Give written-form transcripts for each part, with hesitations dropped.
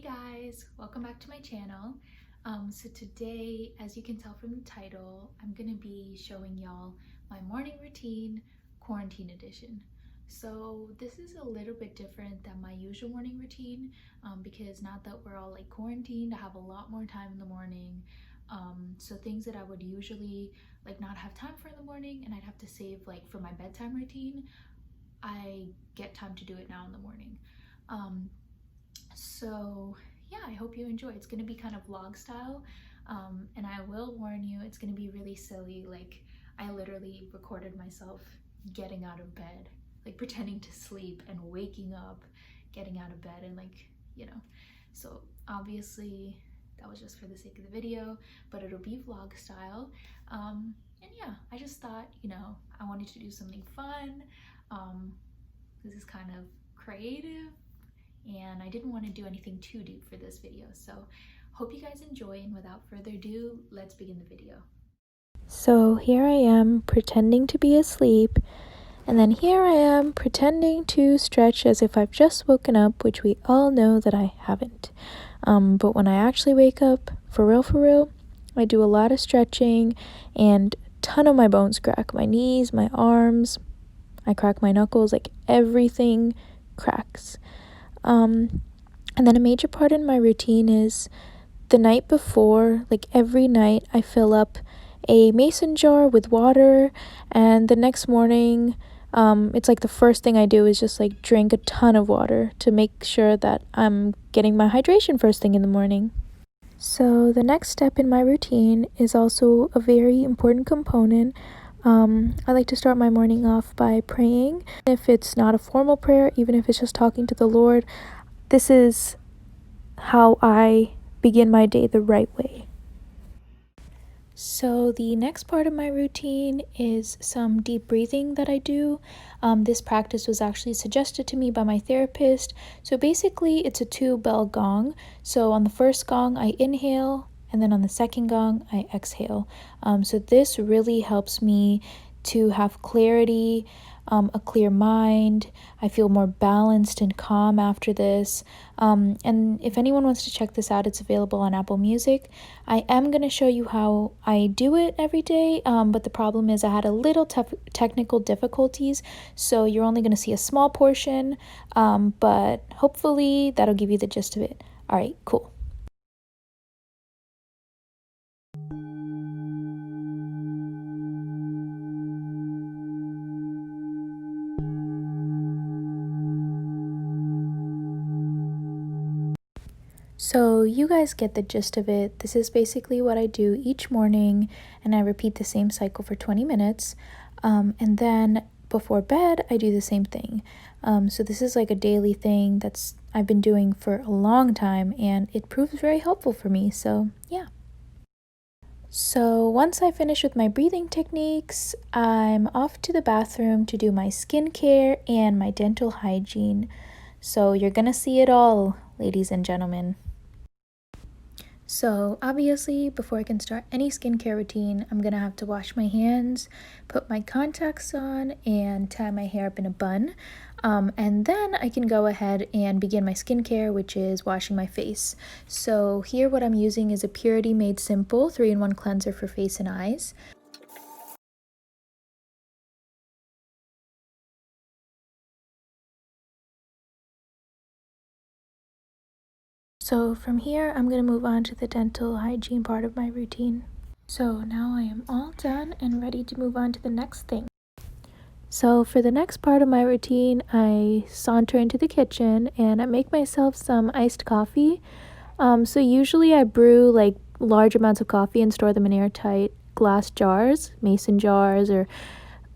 Guys, welcome back to my channel. So today, as you can tell from the title, I'm gonna be showing y'all my morning routine, quarantine edition. So this is a little bit different than my usual morning routine because now that we're all like quarantined, I have a lot more time in the morning. So things that I would usually like not have time for in the morning and I'd have to save like for my bedtime routine, I get time to do it now in the morning. So yeah, I hope you enjoy. It's gonna be kind of vlog style, and I will warn you, it's gonna be really silly. Like, I literally recorded myself getting out of bed, like pretending to sleep and waking up, getting out of bed, and like, you know. So obviously that was just for the sake of the video, but it'll be vlog style. And yeah, I just thought, I wanted to do something fun. This is kind of creative, and I didn't want to do anything too deep for this video. So hope you guys enjoy, and without further ado, let's begin the video. So here I am pretending to be asleep, and then here I am pretending to stretch as if I've just woken up, which we all know that I haven't. But when I actually wake up, for real, I do a lot of stretching and a ton of my bones crack. My knees, my arms, I crack my knuckles, like everything cracks. And then a major part in my routine is the night before, like every night, I fill up a mason jar with water, and the next morning, it's like the first thing I do is just like drink a ton of water to make sure that I'm getting my hydration first thing in the morning. So the next step in my routine is also a very important component. I like to start my morning off by praying. If it's not a formal prayer, even if it's just talking to the Lord, this is how I begin my day the right way. So the next part of my routine is some deep breathing that I do. This practice was actually suggested to me by my therapist. So basically it's a 2-bell gong. So on the first gong I inhale, and then on the second gong I exhale. So this really helps me to have clarity, a clear mind. I feel more balanced and calm after this. And if anyone wants to check this out, it's available on Apple Music. I am going to show you how I do it every day, but the problem is I had a little technical difficulties, so you're only going to see a small portion, but hopefully that'll give you the gist of it. All right, cool. So you guys get the gist of it. This is basically what I do each morning, and I repeat the same cycle for 20 minutes. And then before bed, I do the same thing. So this is like a daily thing I've been doing for a long time, and it proves very helpful for me. So yeah. So once I finish with my breathing techniques, I'm off to the bathroom to do my skincare and my dental hygiene. So you're gonna see it all, ladies and gentlemen. So obviously, before I can start any skincare routine, I'm gonna have to wash my hands, put my contacts on, and tie my hair up in a bun. And then I can go ahead and begin my skincare, which is washing my face. So here what I'm using is a Purity Made Simple 3-in-1 cleanser for face and eyes. So from here, I'm going to move on to the dental hygiene part of my routine. So now I am all done and ready to move on to the next thing. So for the next part of my routine, I saunter into the kitchen and I make myself some iced coffee. So usually I brew like large amounts of coffee and store them in airtight glass jars, mason jars, or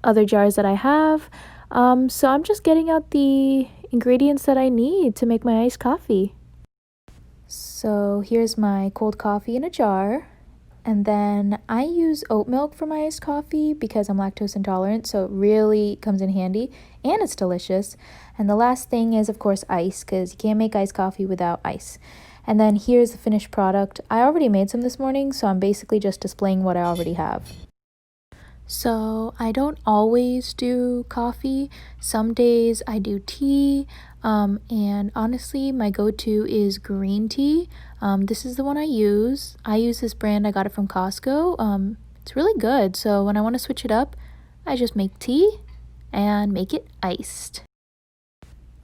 other jars that I have. So I'm just getting out the ingredients that I need to make my iced coffee. So here's my cold coffee in a jar, and then I use oat milk for my iced coffee because I'm lactose intolerant, so it really comes in handy, and it's delicious. And the last thing is, of course, ice, because you can't make iced coffee without ice. And then here's the finished product. I already made some this morning, so I'm basically just displaying what I already have. So I don't always do coffee. Some days I do tea. And honestly, my go-to is green tea. This is the one I use. I use this brand. I got it from Costco. It's really good. So when I want to switch it up, I just make tea and make it iced.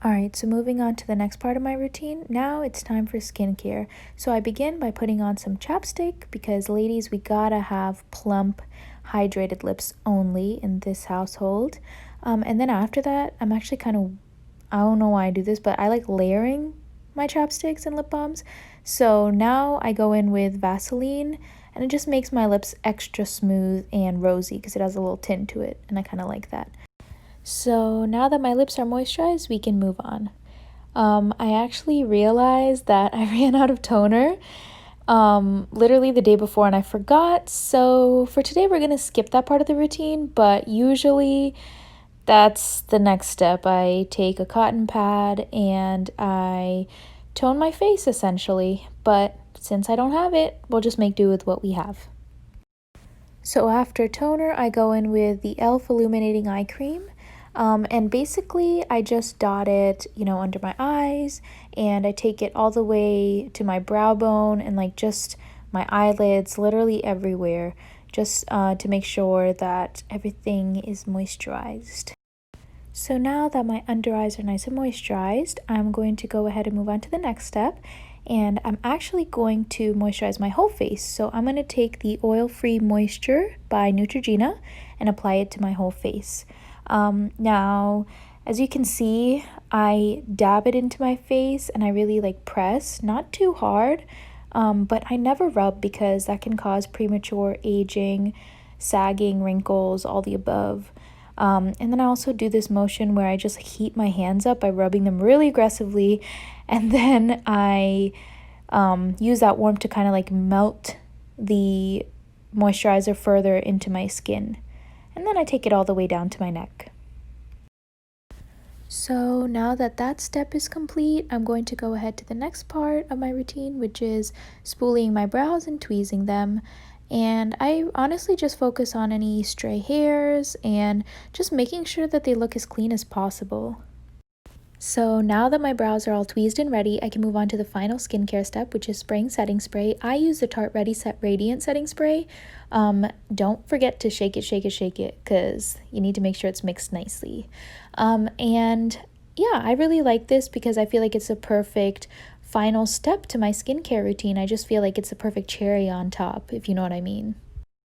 Alright, so moving on to the next part of my routine, now it's time for skincare. So I begin by putting on some chapstick because, ladies, we gotta have plump, hydrated lips only in this household. And then after that, I'm actually I don't know why I do this, but I like layering my chapsticks and lip balms. So now I go in with Vaseline, and it just makes my lips extra smooth and rosy because it has a little tint to it, and I kind of like that. So now that my lips are moisturized, we can move on. I actually realized that I ran out of toner literally the day before and I forgot. So for today, we're going to skip that part of the routine, but usually that's the next step. I take a cotton pad and I tone my face essentially, but since I don't have it, we'll just make do with what we have. So after toner, I go in with the e.l.f. Illuminating Eye Cream. And basically, I just dot it, under my eyes, and I take it all the way to my brow bone and like just my eyelids, literally everywhere, just to make sure that everything is moisturized. So now that my under eyes are nice and moisturized, I'm going to go ahead and move on to the next step. And I'm actually going to moisturize my whole face. So I'm going to take the Oil Free Moisture by Neutrogena and apply it to my whole face. Now, as you can see, I dab it into my face and I really press, not too hard, but I never rub because that can cause premature aging, sagging, wrinkles, all the above. And then I also do this motion where I just heat my hands up by rubbing them really aggressively, and then I use that warmth to kind of melt the moisturizer further into my skin. And then I take it all the way down to my neck. So now that that step is complete, I'm going to go ahead to the next part of my routine, which is spooling my brows and tweezing them. And I honestly just focus on any stray hairs and just making sure that they look as clean as possible. So now that my brows are all tweezed and ready, I can move on to the final skincare step, which is spraying setting spray. I use the Tarte Ready Set Radiant Setting Spray. Don't forget to shake it, because you need to make sure it's mixed nicely. And yeah, I really like this because I feel like it's a perfect final step to my skincare routine. I just feel like it's the perfect cherry on top, if you know what I mean.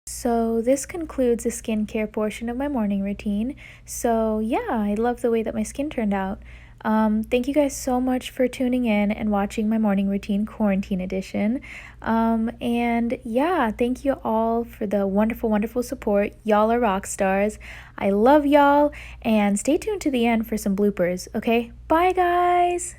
So this concludes the skincare portion of my morning routine. So yeah, I love the way that my skin turned out. Thank you guys so much for tuning in and watching my morning routine quarantine edition. And yeah, thank you all for the wonderful support. Y'all are rock stars. I love y'all, and stay tuned to the end for some bloopers, okay? Bye guys!